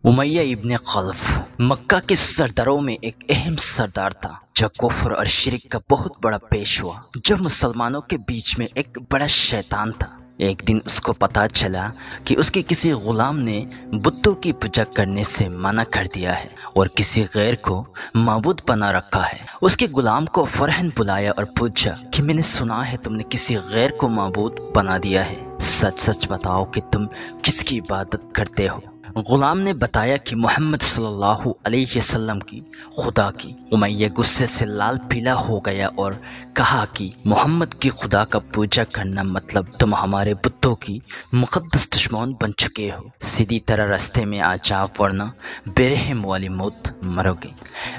Umayya इब्न खल्फ मक्का के सरदारों में एक अहम सरदार था जो कुफ्र और शिरक का बहुत बड़ा पेशवा, जो मुसलमानों के बीच में एक बड़ा शैतान था। एक दिन उसको पता चला कि उसके किसी गुलाम ने बुतों की पूजा करने से मना कर दिया है और किसी गैर को माबूद बना रखा है। उसके गुलाम को फौरन बुलाया और पूछा कि मैंने सुना है तुमने किसी गैर को माबूद बना दिया है, सच सच बताओ कि तुम किसकी इबादत करते हो। गुलाम ने बताया कि मोहम्मद सल्लल्लाहु अलैहि वसल्लम की, खुदा की। उमय्या गुस्से से लाल पीला हो गया और कहा कि मोहम्मद की खुदा का पूजा करना मतलब तुम हमारे बुतों की मुकद्दस दुश्मन बन चुके हो। सीधी तरह रास्ते में आ जाओ वरना बेरहम वाली मौत मरोगे।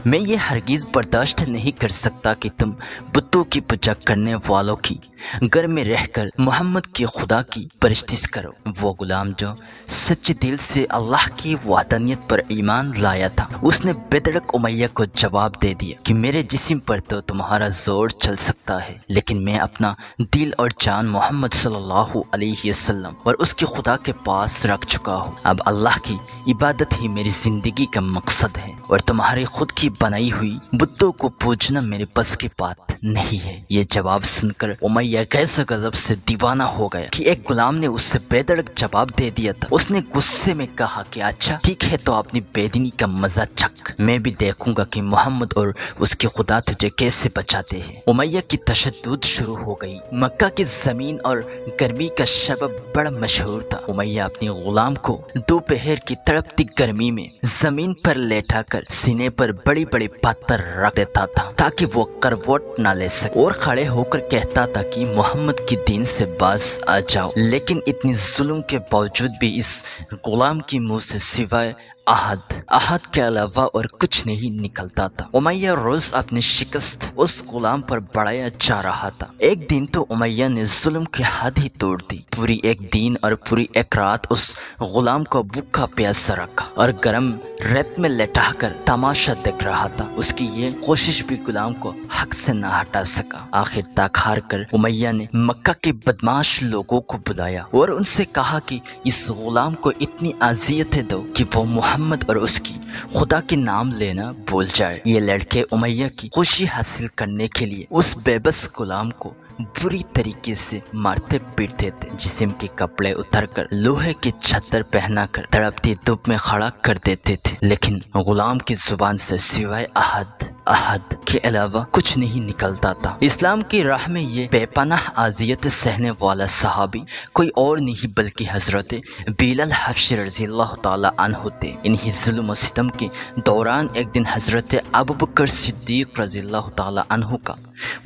मैं ये हरगिज़ बर्दाश्त नहीं कर सकता कि तुम बुतों की पूजा करने वालों की घर में रहकर मोहम्मद की खुदा की परस्तिश करो। वो गुलाम जो सच्चे दिल से अल्लाह की वहदानियत पर ईमान लाया था, उसने बेधड़क उमय्या को जवाब दे दिया कि मेरे जिस्म पर तो तुम्हारा जोर चल सकता है, लेकिन मैं अपना दिल और जान मोहम्मद सल्लल्लाहु अलैहि वसल्लम और उसके खुदा के पास रख चुका हूँ। अब अल्लाह की इबादत ही मेरी जिंदगी का मकसद है और तुम्हारी खुद की बनाई हुई बुतों को पूजना मेरे बस की बात नहीं है। ये जवाब सुनकर उमय्या कैसे गजब से दीवाना हो गया कि एक गुलाम ने उससे बेधड़क जवाब दे दिया था। उसने गुस्से में कहा कि अच्छा ठीक है, तो अपनी बेदीनी का मजा चख, मैं भी देखूंगा कि मोहम्मद और उसके खुदा तुझे कैसे बचाते हैं। उमय्या की तशद्दुद शुरू हो गई। मक्का की जमीन और गर्मी का सबब बड़ा मशहूर था। उमय्या अपने गुलाम को दोपहर की तड़पती गर्मी में जमीन पर लेटा कर सीने पर बड़ी बड़ी पत्थर रख देता था ताकि वो करवट न ले सके, और खड़े होकर कहता था कि मोहम्मद की दीन से बाज आ जाओ। लेकिन इतनी जुल्म के बावजूद भी इस गुलाम की मुंह से सिवाय अहद के अलावा और कुछ नहीं निकलता था। उमय्या रोज अपनी शिकस्त उस गुलाम पर बढ़ाया जा रहा था। एक दिन तो उमय्या ने जुल्म की हद ही तोड़ दी। पूरी एक दिन और पूरी एक रात उस गुलाम को भूखा प्यासा रखा और गर्म रेत में लेटाकर तमाशा देख रहा था। उसकी ये कोशिश भी गुलाम को हक से न हटा सका। आखिर तक हार कर उमय्या ने मक्का के बदमाश लोगों को बुलाया और उनसे कहा कि इस गुलाम को इतनी अजियतें दो कि वो मोहम्मद और उसकी खुदा के नाम लेना भूल जाए। ये लड़के उमय्या की खुशी हासिल करने के लिए उस बेबस गुलाम को बुरी तरीके से मारते पीटते थे। जिस्म के कपड़े उतारकर लोहे की छतर पहनाकर तड़पती धूप में खड़ा कर देते थे, लेकिन गुलाम की जुबान से सिवाय अहद के अलावा कुछ नहीं निकलता था। इस्लाम की राह में ये बेपनाह आजियत सहने वाला सहाबी कोई और नहीं बल्कि हजरत बिलाल हबशी रज़ियल्लाहु ताला अन्हु थे। इन्हीं जुल्म और सितम के दौरान एक दिन हजरत अबू बकर सिद्दीक रज़ियल्लाहु ताला अन्हु का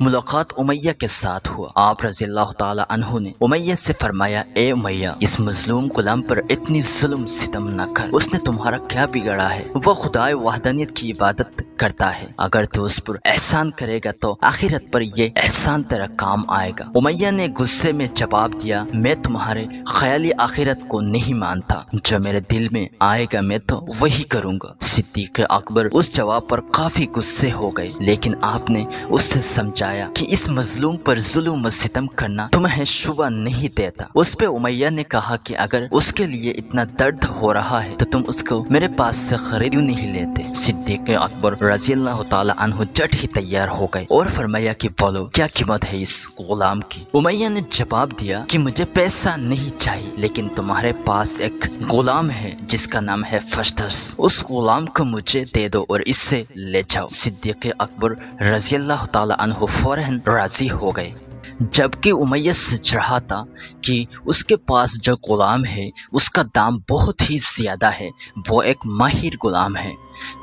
मुलाकात उमय्या के साथ हुआ। आप रज़ियल्लाहु ताला अन्हु ने उमय्या से फरमाया, ए उमय्या, इस मजलूम गुलाम पर इतनी जुल्म सितम न कर। उसने तुम्हारा क्या बिगाड़ा है? वह खुदाए वहदानियत की इबादत करता है। अगर तू उस पर एहसान करेगा तो आखिरत पर ये एहसान तेरा काम आएगा। उमय्या ने गुस्से में जवाब दिया, मैं तुम्हारे ख्याली आखिरत को नहीं मानता। जो मेरे दिल में आएगा मैं तो वही करूँगा। सिद्दीक अकबर उस जवाब पर काफी गुस्से हो गए, लेकिन आपने उससे समझाया कि इस मजलूम पर जुल्म और सितम करना तुम्हें शुबा नहीं देता। उस पे उमय्या ने कहा कि अगर उसके लिए इतना दर्द हो रहा है तो तुम उसको मेरे पास से खरीद क्यों नहीं लेते। सिद्दीक अकबर रज़ियल्लाहु ताला अन्हु झट ही तैयार हो गए और फरमाया कि बोलो क्या कीमत है इस गुलाम की। उमय्या ने जवाब दिया कि मुझे पैसा नहीं चाहिए, लेकिन तुम्हारे पास एक गुलाम है जिसका नाम है फश्तस। उस गुलाम को मुझे दे दो और इससे ले जाओ। सिद्दीक अकबर रज़ियल्लाहु ताला अन्हु फौरन राजी हो गए। जबकि उमय्या सोच रहा था कि उसके पास जो गुलाम है उसका दाम बहुत ही ज्यादा है, वो एक माहिर गुलाम है,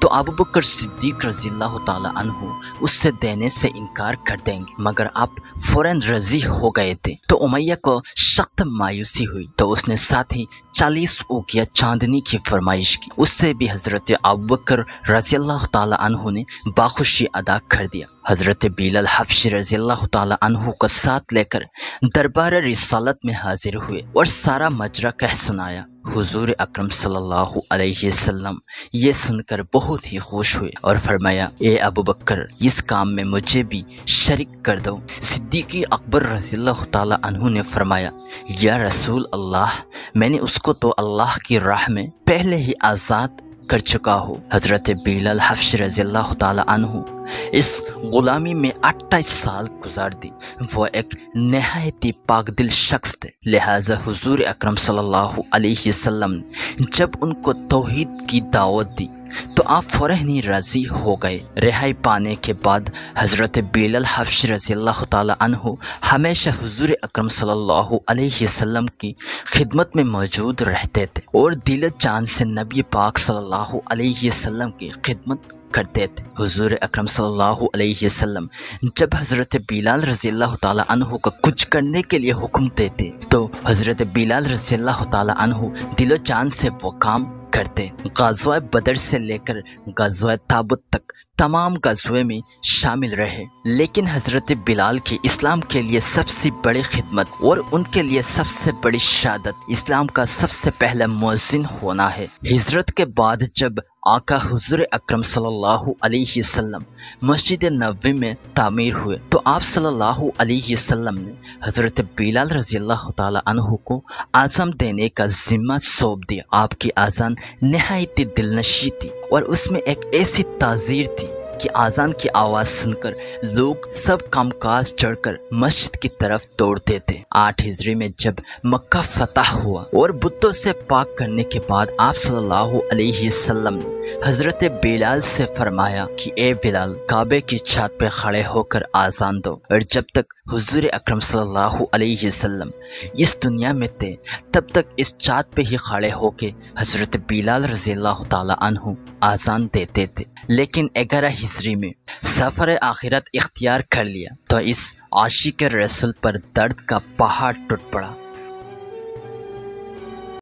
तो अबू बकर सिद्दीक रज़ियल्लाहु ताला अन्हु उससे देने से इनकार कर देंगे। मगर आप फौरन राजी हो गए थे। तो उमय्या को सख्त मायूसी हुई, तो उसने साथ ही 40 उकिया चांदनी की फरमाइश की। उससे भी हजरत अबू बकर रज़ियल्लाहु ताला अन्हु ने बाखुशी अदा कर दिया। हजरत बिलाल हबशी रज़ियल्लाहु ताला अन्हु को साथ लेकर दरबार रिसालत में हाजिर हुए और सारा मजरा कह सुनाया। हुजूर अकरम सल्लल्लाहु अलैहि वसल्लम ये सुनकर बहुत ही खुश हुए और फरमाया, ए अबू बकर, इस काम में मुझे भी शरीक कर दो। सिद्दीकी अकबर रज़ियल्लाहु ताला अन्हु ने फरमाया, या रसूल अल्लाह, मैंने उसको तो अल्लाह की राह में पहले ही आज़ाद कर चुका हो। हजरत बिलाल हबशी रजी अल्लाह ताला अन्हु इस गुलामी में 28 साल गुजार दी। वो एक नहायत ही पाकदिल शख्स थे। लिहाजा हुजूर अकरम सल्लल्लाहु अलैहि वसल्लम ने जब उनको तौहीद की दावत दी तो आप फौरन ही राजी हो गए। रिहाई पाने के बाद हजरत बिलाल हबशी रजी अल्लाह ताला अन्हु हमेशा हुजूर अकरम सल्लल्लाहु अलैहि वसल्लम की खिदमत में मौजूद रहते थे और दिल जान से नबी पाक सल्लल्लाहु अलैहि वसल्लम की खिदमत करते थे। हुजूर अकरम सल्लल्लाहु अलैहि वसल्लम जब हजरत बिलाल रजी अल्लाह ताला अन्हु को कुछ करने के लिए हुक्म देते तो हजरत बिलाल रजी अल्लाह ताला अन्हु दिलो जान से वो काम करते। गाज़वा बदर से लेकर गाज़वा ताबूत तक तमाम गाज़वे में शामिल रहे, लेकिन हजरत बिलाल की इस्लाम के लिए सबसे बड़ी खिदमत और उनके लिए सबसे बड़ी शहादत इस्लाम का सबसे पहला मुअज्जिन होना है। हिजरत के बाद जब आका हुजूर अकरम सल्लल्लाहु अलैहि वसल्लम मस्जिद नबवी में तामीर हुए तो आप सल्लल्लाहु अलैहि वसल्लम ने हजरत बिलाल रजी अल्लाह ताला अन्हु को आज़ान देने का जिम्मा सौंप दिया। आपकी आज़ान नहायत दिलनशी थी और उसमें एक ऐसी ताज़ीर थी कि आज़ान की आवाज़ सुनकर लोग सब कामकाज चढ़कर मस्जिद की तरफ दौड़ते थे। 8 हिजरी में जब मक्का फतह हुआ और बुतों से पाक करने के बाद आप सल्लल्लाहु अलैहि वसल्लम ने हजरत बिलाल से फरमाया कि ए बिलाल, काबे की छत पे खड़े होकर आज़ान दो। और जब तक हुजूर अकरम सल्लल्लाहु अलैहि वसल्लम इस दुनिया में थे तब तक इस छत पे ही खड़े होके हजरत बिलाल रजी अल्लाह ताला अन्हु आज़ान देते थे। लेकिन 11 हिजरी में सफ़र आखिरत इख्तियार कर लिया तो इस आशिक रसूल पर दर्द का पहाड़ टूट पड़ा।